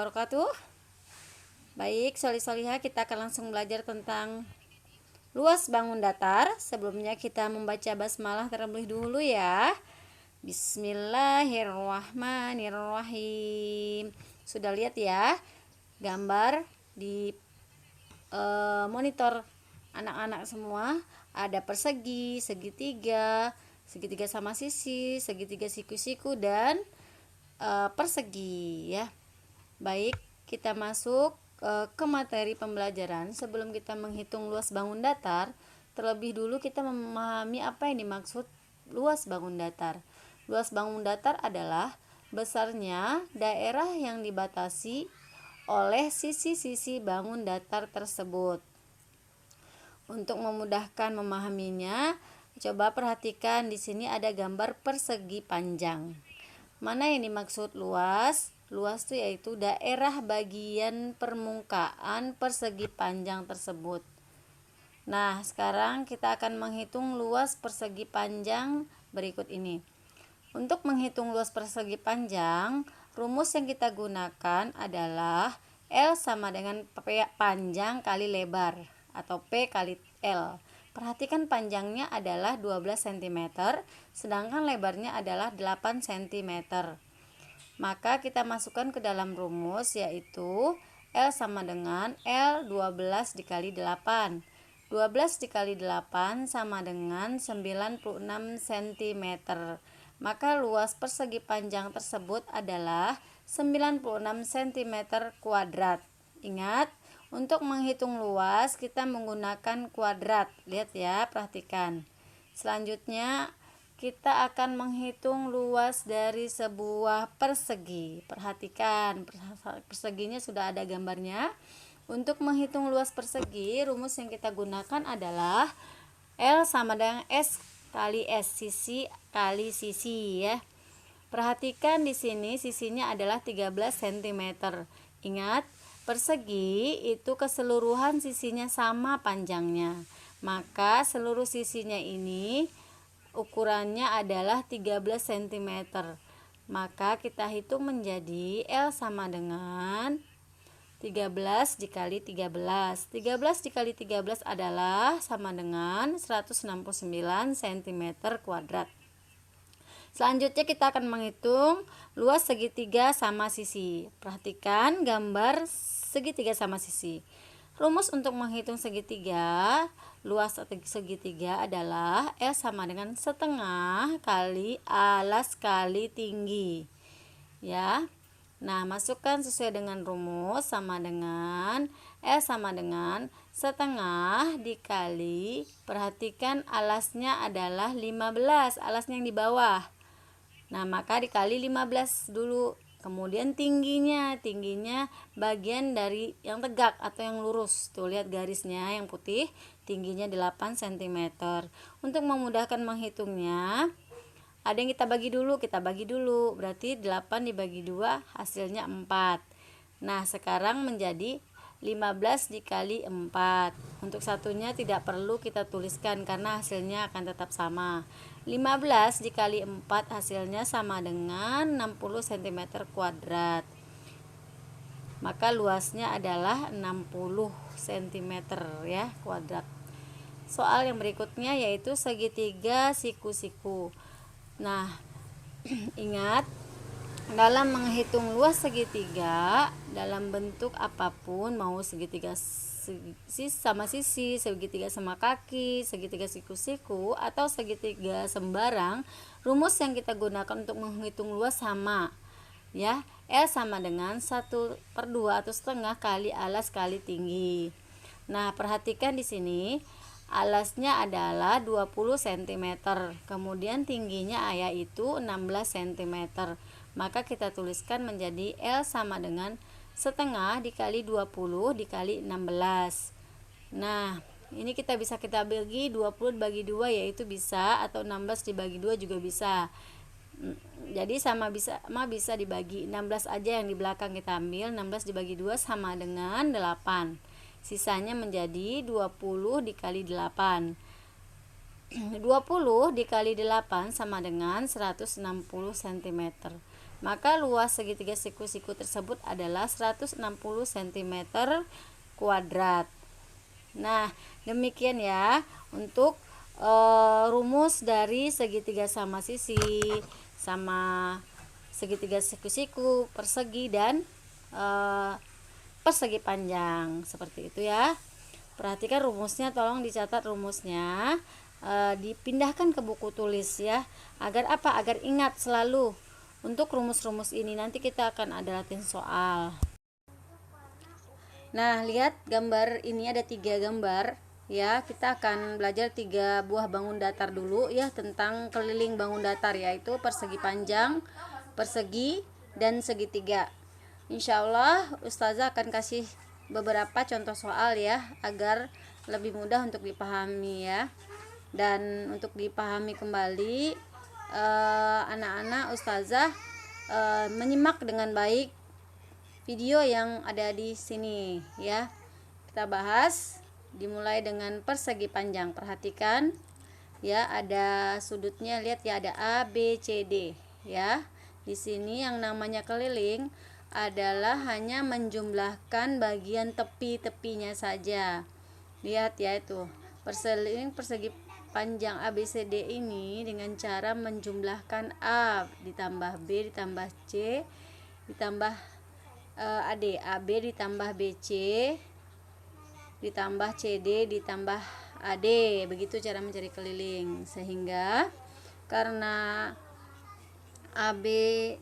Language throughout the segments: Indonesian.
wabarakatuh. Baik, solih-solihah, kita akan langsung belajar tentang luas bangun datar. Sebelumnya kita membaca basmalah terlebih dahulu ya. Bismillahirrahmanirrahim. Sudah lihat ya gambar di monitor anak-anak semua? Ada persegi, segitiga, segitiga sama sisi, segitiga siku-siku, dan persegi ya. Baik, kita masuk ke materi pembelajaran. Sebelum kita menghitung luas bangun datar, terlebih dulu kita memahami apa yang dimaksud luas bangun datar. Luas bangun datar adalah besarnya daerah yang dibatasi oleh sisi-sisi bangun datar tersebut. Untuk memudahkan memahaminya, coba perhatikan di sini ada gambar persegi panjang. Mana yang dimaksud luas? Luas itu yaitu daerah bagian permukaan persegi panjang tersebut. Nah, sekarang kita akan menghitung luas persegi panjang berikut ini. Untuk menghitung luas persegi panjang, rumus yang kita gunakan adalah L sama dengan P panjang kali lebar atau P kali L. Perhatikan panjangnya adalah 12 cm, sedangkan lebarnya adalah 8 cm. Maka kita masukkan ke dalam rumus, yaitu L sama dengan L 12 dikali 8. 12 dikali 8 sama dengan 96 cm. Maka luas persegi panjang tersebut adalah 96 cm kuadrat. Ingat, untuk menghitung luas kita menggunakan kuadrat. Lihat ya, perhatikan. Selanjutnya kita akan menghitung luas dari sebuah persegi. Perhatikan, perseginya sudah ada gambarnya. Untuk menghitung luas persegi, rumus yang kita gunakan adalah L sama dengan S kali S, sisi kali sisi ya. Perhatikan di sini sisinya adalah 13 cm. Ingat, persegi itu keseluruhan sisinya sama panjangnya. Maka seluruh sisinya ini ukurannya adalah 13 cm. Maka kita hitung menjadi L sama dengan 13 dikali 13. 13 dikali 13 adalah sama dengan 169 cm kuadrat. Selanjutnya kita akan menghitung luas segitiga sama sisi. Perhatikan gambar segitiga sama sisi. Rumus untuk menghitung segitiga, luas segitiga adalah L sama dengan setengah kali alas kali tinggi. Ya. Nah, masukkan sesuai dengan rumus, sama dengan L sama dengan setengah dikali, perhatikan alasnya adalah 15, alasnya yang di bawah. Nah, maka dikali 15 dulu. Kemudian tingginya bagian dari yang tegak atau yang lurus. Tuh, lihat garisnya yang putih, tingginya 8 cm. Untuk memudahkan menghitungnya, ada yang kita bagi dulu. Berarti 8 dibagi 2 hasilnya 4. Nah, sekarang menjadi 15 dikali 4. Untuk satunya tidak perlu kita tuliskan karena hasilnya akan tetap sama. 15 dikali 4 hasilnya sama dengan 60 cm kuadrat. Maka luasnya adalah 60 cm ya kuadrat. Soal yang berikutnya yaitu segitiga siku-siku. Nah, ingat, dalam menghitung luas segitiga dalam bentuk apapun, mau segitiga sama sisi, segitiga sama kaki, segitiga siku-siku, atau segitiga sembarang, rumus yang kita gunakan untuk menghitung luas sama ya, L sama dengan 1/2 atau setengah kali alas kali tinggi. Nah, perhatikan di sini alasnya adalah 20 cm, kemudian tingginya yaitu 16 cm. Maka kita tuliskan menjadi L sama dengan setengah dikali 20 dikali 16. Nah, ini kita bagi 20 dibagi 2 yaitu bisa, atau 16 dibagi 2 juga bisa. Jadi bisa dibagi 16 aja, yang di belakang kita ambil, 16 dibagi 2 sama dengan 8. Sisanya menjadi 20 dikali 8. 20 dikali 8 sama dengan 160 cm. maka luas segitiga siku-siku tersebut adalah 160 cm kuadrat. Nah, demikian ya untuk rumus dari segitiga sama sisi, sama segitiga siku-siku, persegi, dan persegi panjang, seperti itu ya. Perhatikan rumusnya, tolong dicatat rumusnya, dipindahkan ke buku tulis ya. Agar apa? Agar ingat selalu untuk rumus-rumus ini. Nanti kita akan ada latihan soal. Nah, lihat gambar ini, ada 3 gambar ya. Kita akan belajar 3 buah bangun datar dulu ya, tentang keliling bangun datar, yaitu persegi panjang, persegi, dan segitiga. Insya Allah Ustazah akan kasih beberapa contoh soal ya, agar lebih mudah untuk dipahami ya. Dan untuk dipahami kembali, anak-anak Ustazah menyimak dengan baik video yang ada di sini ya. Kita bahas dimulai dengan persegi panjang. Perhatikan ya, ada sudutnya, lihat ya, ada A, B, C, D ya. Di sini yang namanya keliling adalah hanya menjumlahkan bagian tepi-tepinya saja. Lihat ya, itu persegi panjang ABCD ini dengan cara menjumlahkan A ditambah B ditambah C ditambah AD, AB ditambah BC ditambah CD ditambah AD. Begitu cara mencari keliling. Sehingga karena AB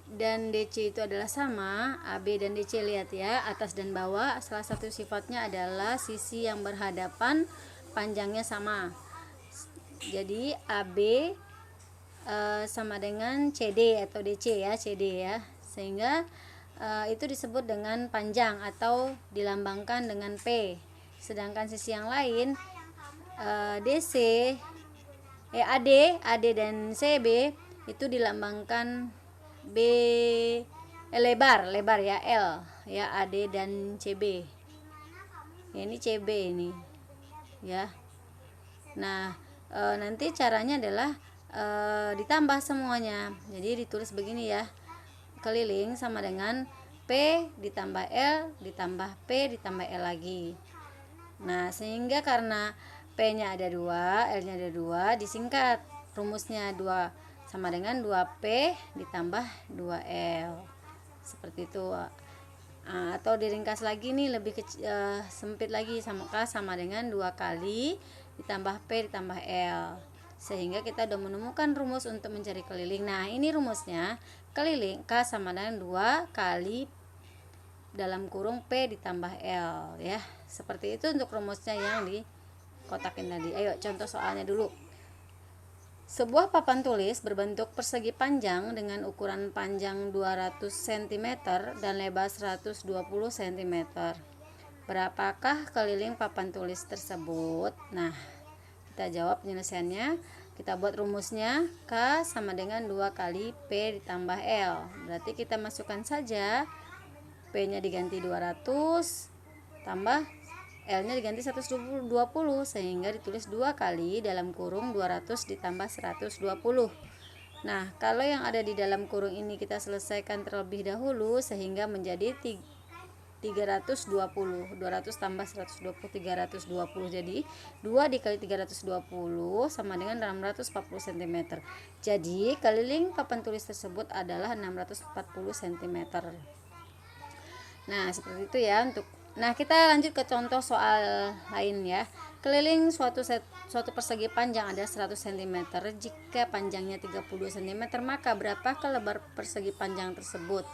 dan DC itu adalah sama, AB dan DC, lihat ya, atas dan bawah, salah satu sifatnya adalah sisi yang berhadapan panjangnya sama. Jadi AB sama dengan CD atau DC ya, CD ya. Sehingga itu disebut dengan panjang atau dilambangkan dengan P. Sedangkan sisi yang lain DC, AD dan CB itu dilambangkan B, lebar ya, L ya, AD dan CB ya, ini CB ini ya. Nah, nanti caranya adalah ditambah semuanya. Jadi ditulis begini ya, keliling sama dengan P ditambah L ditambah P ditambah L lagi. Nah, sehingga karena P nya ada 2, L nya ada 2, disingkat rumusnya 2 sama dengan 2P ditambah 2L, seperti itu. Atau diringkas lagi nih, lebih sempit lagi, sama K sama dengan 2 kali ditambah P ditambah L. Sehingga kita udah menemukan rumus untuk mencari keliling. Nah, ini rumusnya, keliling K sama dengan 2 kali dalam kurung P ditambah L ya. Seperti itu untuk rumusnya yang dikotakin tadi. Ayo contoh soalnya dulu. Sebuah papan tulis berbentuk persegi panjang dengan ukuran panjang 200 cm dan lebar 120 cm. Berapakah keliling papan tulis tersebut? Nah, kita jawab penyelesaiannya. Kita buat rumusnya, K sama dengan 2 kali P ditambah L. Berarti kita masukkan saja, P nya diganti 200 tambah L nya diganti 120, sehingga ditulis 2 kali dalam kurung 200 ditambah 120. Nah, kalau yang ada di dalam kurung ini kita selesaikan terlebih dahulu sehingga menjadi 320. 200 tambah 120, 320. Jadi 2 dikali 320 sama dengan 640 cm. Jadi keliling papan tulis tersebut adalah 640 cm. Nah, seperti itu ya untuk. Nah, kita lanjut ke contoh soal lain ya. Keliling suatu persegi panjang ada 100 cm. Jika panjangnya 32 cm, maka berapakah lebar persegi panjang tersebut?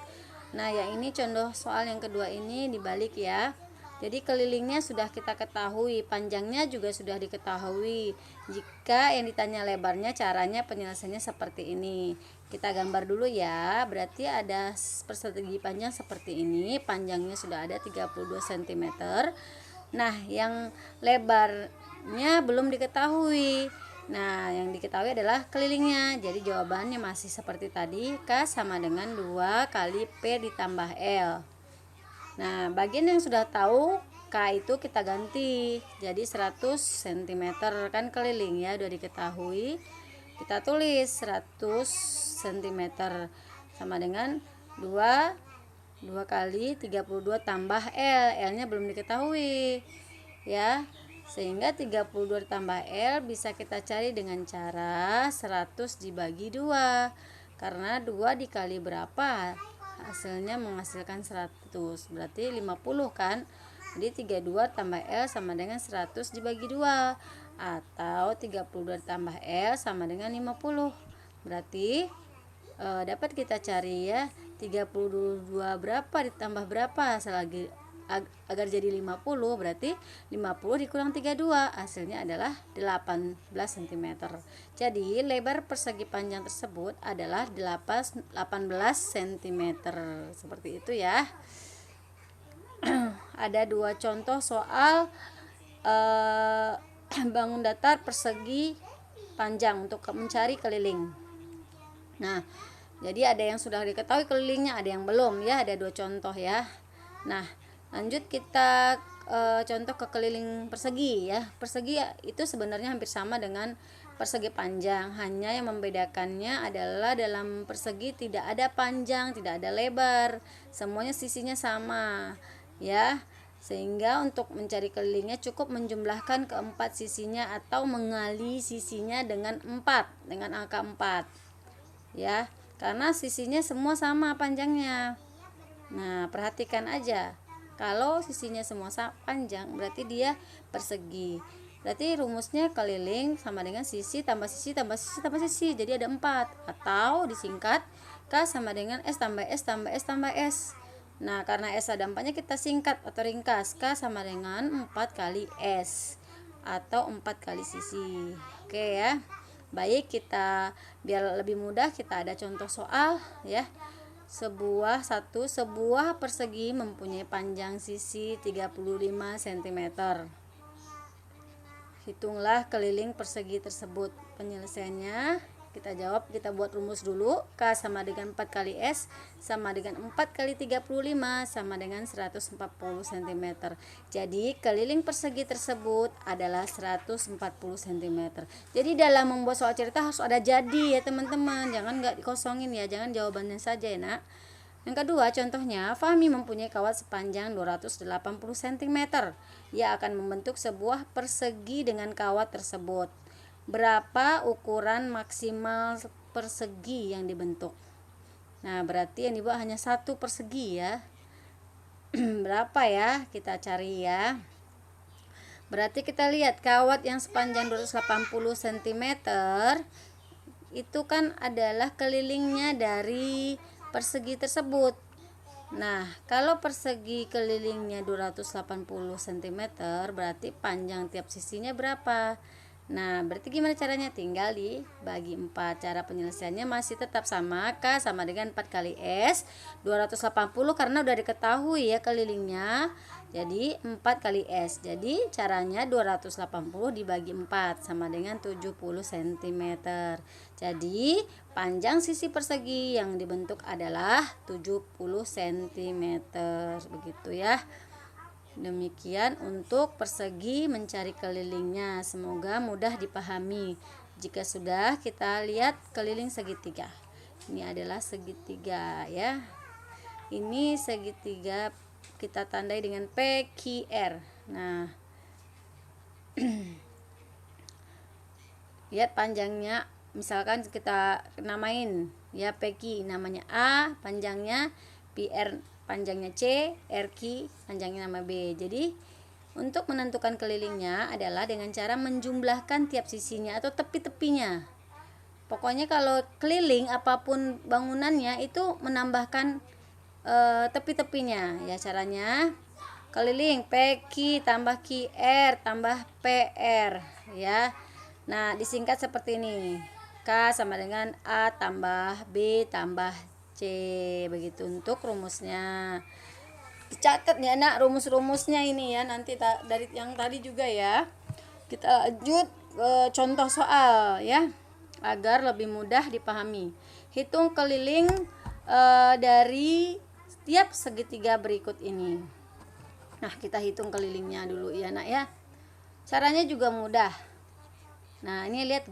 Nah, yang ini contoh soal yang kedua ini dibalik ya. Jadi kelilingnya sudah kita ketahui, panjangnya juga sudah diketahui. Jika yang ditanya lebarnya, caranya penyelesaiannya seperti ini. Kita gambar dulu ya. Berarti ada persegi panjang seperti ini, panjangnya sudah ada 32 cm. Nah, yang lebarnya belum diketahui. Nah, yang diketahui adalah kelilingnya. Jadi jawabannya masih seperti tadi, K sama dengan 2 kali P ditambah L. Nah, bagian yang sudah tahu K itu kita ganti jadi 100 cm kan keliling ya, udah diketahui. Kita tulis 100 cm sama dengan 2 kali 32 tambah L nya belum diketahui ya, sehingga 32 ditambah L bisa kita cari dengan cara 100 dibagi 2, karena 2 dikali berapa hasilnya menghasilkan 100, berarti 50 kan. Jadi 32 tambah L sama dengan 100 dibagi 2, atau 32 tambah L sama dengan 50. Berarti dapat kita cari ya, 32 berapa ditambah berapa selagi agar jadi 50, berarti 50 dikurang 32 hasilnya adalah 18 cm. Jadi lebar persegi panjang tersebut adalah 18 cm, seperti itu ya. Ada 2 contoh soal bangun datar persegi panjang untuk mencari keliling. Nah, jadi ada yang sudah diketahui kelilingnya, ada yang belum ya, ada 2 contoh ya. Nah, lanjut kita contoh ke keliling persegi ya. Persegi itu sebenarnya hampir sama dengan persegi panjang, hanya yang membedakannya adalah dalam persegi tidak ada panjang, tidak ada lebar, semuanya sisinya sama ya. Sehingga untuk mencari kelilingnya cukup menjumlahkan keempat sisinya atau mengali sisinya dengan 4, dengan angka 4 ya, karena sisinya semua sama panjangnya. Nah, perhatikan aja, kalau sisinya semua panjang berarti dia persegi. Berarti rumusnya keliling sama dengan sisi tambah sisi tambah sisi tambah sisi, jadi ada 4, atau disingkat K sama dengan S tambah S tambah S tambah S. Nah, karena S ada 4-nya kita singkat atau ringkas, K sama dengan 4 kali S atau 4 kali sisi. Oke ya. Baik, kita biar lebih mudah kita ada contoh soal ya. Sebuah persegi mempunyai panjang sisi 35 cm. Hitunglah keliling persegi tersebut. Penyelesaiannya kita jawab, kita buat rumus dulu. K sama dengan 4 kali S sama dengan 4 kali 35 sama dengan 140 cm. Jadi keliling persegi tersebut adalah 140 cm. Jadi dalam membuat soal cerita harus ada jadi ya teman-teman, jangan nggak dikosongin ya, jangan jawabannya saja ya nak. Yang kedua, contohnya Fahmi mempunyai kawat sepanjang 280 cm. Ia akan membentuk sebuah persegi dengan kawat tersebut. Berapa ukuran maksimal persegi yang dibentuk? Nah, berarti yang dibuat hanya 1 persegi ya. Berapa ya? Kita cari ya. Berarti kita lihat kawat yang sepanjang 280 cm itu kan adalah kelilingnya dari persegi tersebut. Nah, kalau persegi kelilingnya 280 cm berarti panjang tiap sisinya berapa? Nah, berarti gimana caranya? Tinggal dibagi 4. Cara penyelesaiannya masih tetap sama, K sama dengan 4 kali S 280 karena udah diketahui ya kelilingnya. Jadi 4 kali S. Jadi caranya 280 dibagi 4 sama dengan 70 cm. Jadi panjang sisi persegi yang dibentuk adalah 70 cm. Begitu ya. Demikian untuk persegi mencari kelilingnya. Semoga mudah dipahami. Jika sudah, kita lihat keliling segitiga. Ini adalah segitiga ya. Ini segitiga kita tandai dengan PQR. Nah, lihat panjangnya. Misalkan kita namain ya, PQ namanya A, panjangnya PR panjangnya C, RQ panjangnya nama B. Jadi untuk menentukan kelilingnya adalah dengan cara menjumlahkan tiap sisinya atau tepi-tepinya. Pokoknya kalau keliling apapun bangunannya itu menambahkan tepi-tepinya ya. Caranya keliling PQ tambah QR tambah PR ya. Nah, disingkat seperti ini. K sama dengan A tambah B tambah C, begitu untuk rumusnya. Dicatat ya nak rumus-rumusnya ini ya, nanti dari yang tadi juga ya. Kita lanjut contoh soal ya, agar lebih mudah dipahami. Hitung keliling dari setiap segitiga berikut ini. Nah, kita hitung kelilingnya dulu ya nak ya. Caranya juga mudah. Nah, ini lihat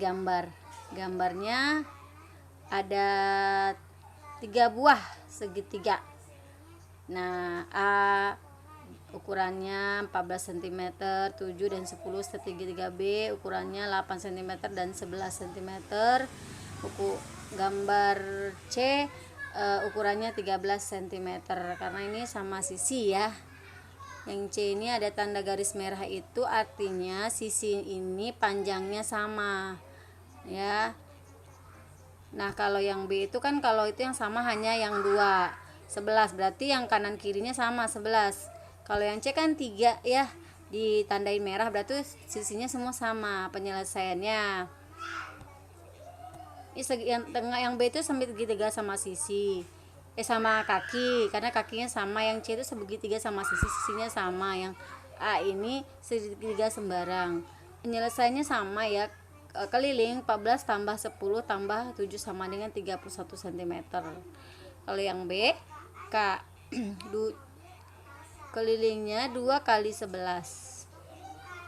gambarnya ada 3 buah segitiga. Nah, A ukurannya 14 cm, 7 dan 10 segitiga B ukurannya 8 cm dan 11 cm. Gambar C ukurannya 13 cm karena ini sama sisi ya. Yang C ini ada tanda garis merah, itu artinya sisi ini panjangnya sama ya. Nah, kalau yang B itu kan, kalau itu yang sama hanya yang 11, berarti yang kanan kirinya sama 11. Kalau yang C kan 3 ya, ditandain merah, berarti sisinya semua sama. Penyelesaiannya yang tengah, yang B itu segitiga sama sisi, sama kaki, karena kakinya sama. Yang C itu segitiga sama sisi, sisinya sama. Yang A ini segitiga sembarang. Penyelesaiannya sama ya, keliling 14 tambah 10 tambah 7 sama dengan 31 cm. Kalau yang B, K kelilingnya 2 kali 11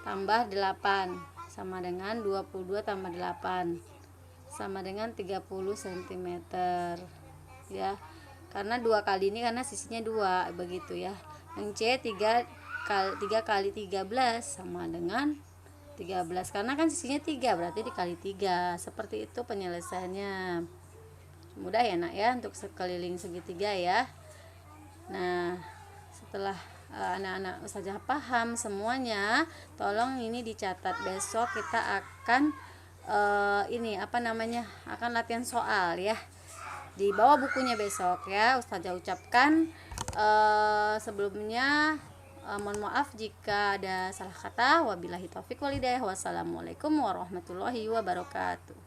tambah 8 sama dengan 22 tambah 8 sama dengan 30 cm ya. Karena 2 kali ini karena sisinya 2 begitu ya. Yang C 3 kali 13 sama dengan 13 karena kan sisinya 3, berarti dikali 3. Seperti itu penyelesaiannya. Mudah ya nak ya untuk sekeliling segitiga ya. Nah, setelah anak-anak ustazah paham semuanya, tolong ini dicatat. Besok kita akan akan latihan soal ya. Di bawah bukunya besok ya. Ustazah ucapkan sebelumnya mohon maaf jika ada salah kata. Wabillahi taufik walhidayah. Wassalamualaikum warahmatullahi wabarakatuh.